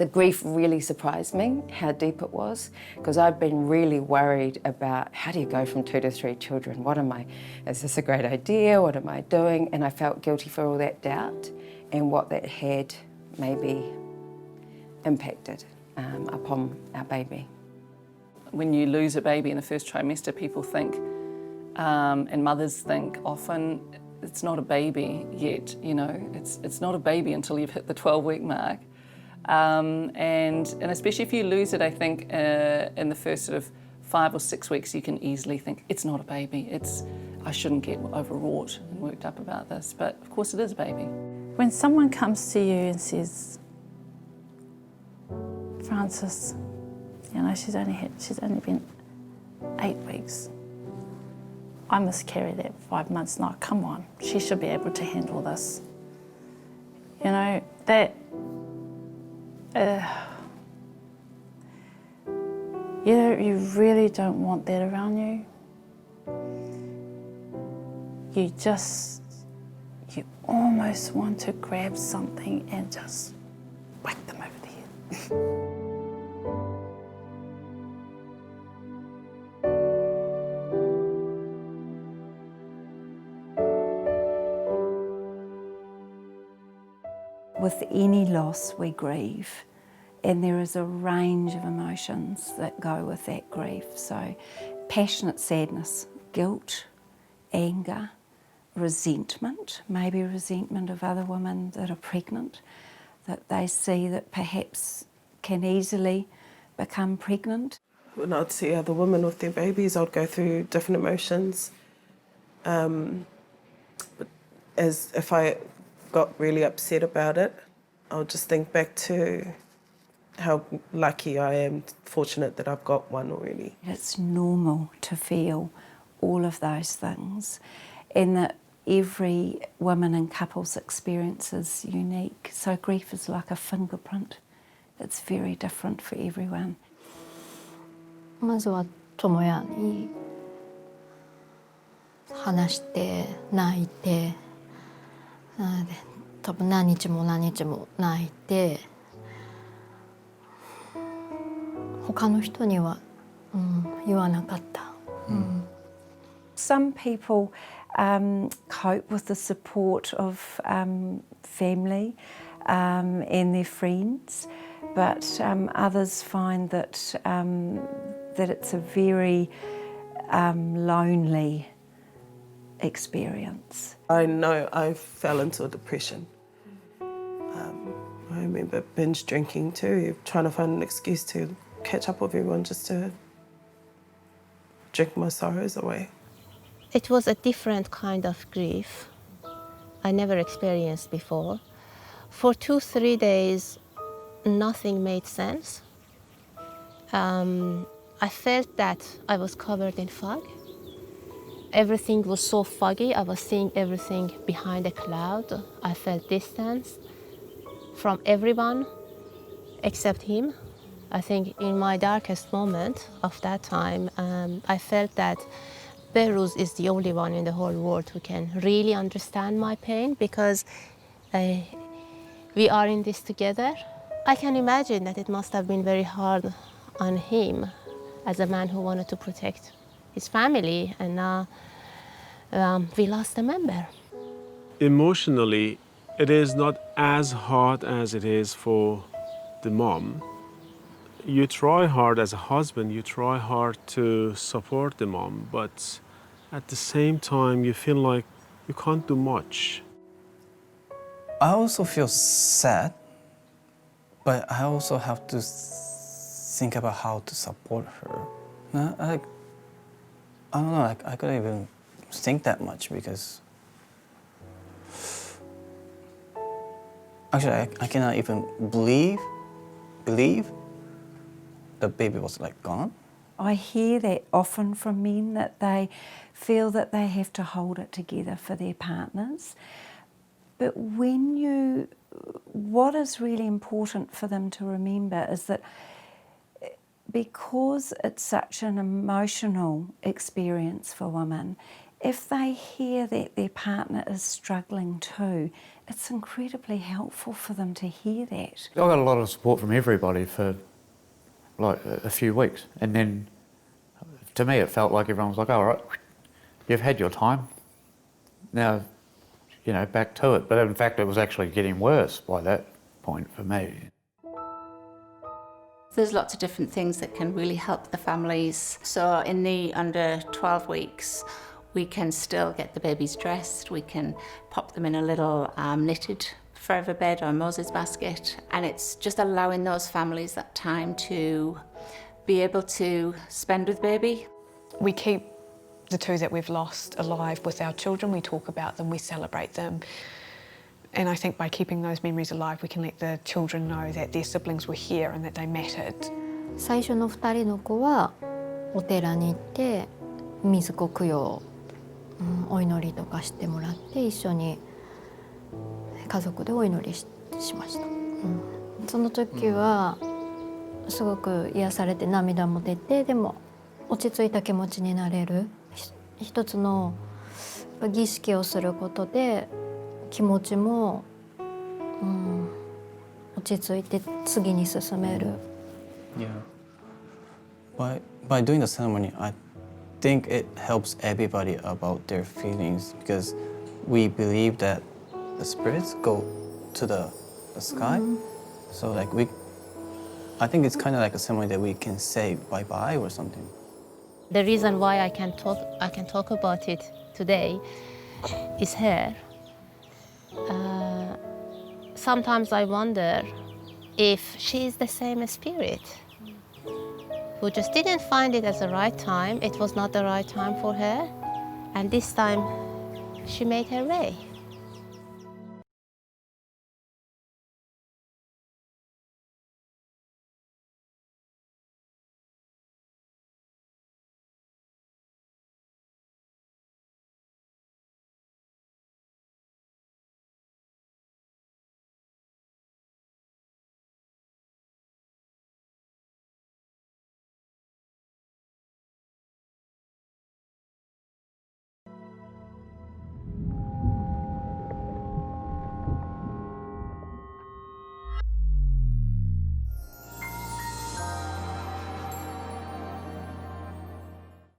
The grief really surprised me, how deep it was, because I'd been really worried about how do you go from 2 to 3 children? Is this a great idea? What am I doing? And I felt guilty for all that doubt and what that had maybe impacted upon our baby. When you lose a baby in the first trimester, people think, and mothers think often, it's not a baby yet, you know, it's not a baby until you've hit the 12-week mark. And especially if you lose it, I think in the first sort of 5 or 6 weeks, you can easily think, it's not a baby, I shouldn't get overwrought and worked up about this, but of course it is a baby. When someone comes to you and says, Frances, you know, she's only been 8 weeks. I must carry that 5 months. No, come on, she should be able to handle this. You know, that, you really don't want that around you. You almost want to grab something and just whack them over the head. With any loss, we grieve, and there is a range of emotions that go with that grief. So passionate sadness, guilt, anger, resentment, maybe resentment of other women that are pregnant, that they see that perhaps can easily become pregnant. When I'd see other women with their babies, I'd go through different emotions. But if I got really upset about it, I'll just think back to how lucky I am, fortunate that I've got one already. It's normal to feel all of those things, and that every woman and couple's experience is unique. So grief is like a fingerprint. It's very different for everyone. まずは智也に話して泣いて、多分何日も泣いて、他の人には、言わなかった。Some people cope with the support of family and their friends, but others find that it's a very lonely experience. I know I fell into a depression. I remember binge drinking too, trying to find an excuse to catch up with everyone just to drink my sorrows away. It was a different kind of grief I never experienced before. For 2-3 days, nothing made sense. I felt that I was covered in fog. Everything was so foggy. I was seeing everything behind a cloud. I felt distance from everyone except him. I think in my darkest moment of that time, I felt that Behrooz is the only one in the whole world who can really understand my pain, because we are in this together. I can imagine that it must have been very hard on him as a man who wanted to protect his family, and now we lost a member. Emotionally, it is not as hard as it is for the mom. You try hard as a husband, you try hard to support the mom, but at the same time you feel like you can't do much. I also feel sad, but I also have to think about how to support her. I don't know, I couldn't even think that much, because actually I cannot even believe the baby was like gone. I hear that often from men, that they feel that they have to hold it together for their partners. But what is really important for them to remember is that because it's such an emotional experience for women, if they hear that their partner is struggling too, it's incredibly helpful for them to hear that. I got a lot of support from everybody for like a few weeks, and then to me it felt like everyone was like, all right, you've had your time, now, you know, back to it. But in fact it was actually getting worse by that point for me. There's lots of different things that can really help the families. So in the under 12 weeks, we can still get the babies dressed, we can pop them in a little knitted forever bed or Moses basket, and it's just allowing those families that time to be able to spend with baby. We keep the two that we've lost alive with our children. We talk about them, we celebrate them. And I think by keeping those memories alive, we can let the children know that their siblings were here and that they mattered. 最初の2人の子はお寺に行って水子供養、お祈りとかしてもらって一緒に家族でお祈り しました。その時はすごく癒されて涙も出て、でも落ち着いた気持ちになれる一つの儀式をすることで気持ちも、落ち着いて次に進める。Yeah. By doing the ceremony, I think it helps everybody about their feelings, because we believe that the spirits go to the sky. So like I think it's kind of like a ceremony that we can say bye-bye or something. The reason why I can talk about it today is her. Sometimes I wonder if she is the same spirit who just didn't find it as the right time. It was not the right time for her, and this time she made her way.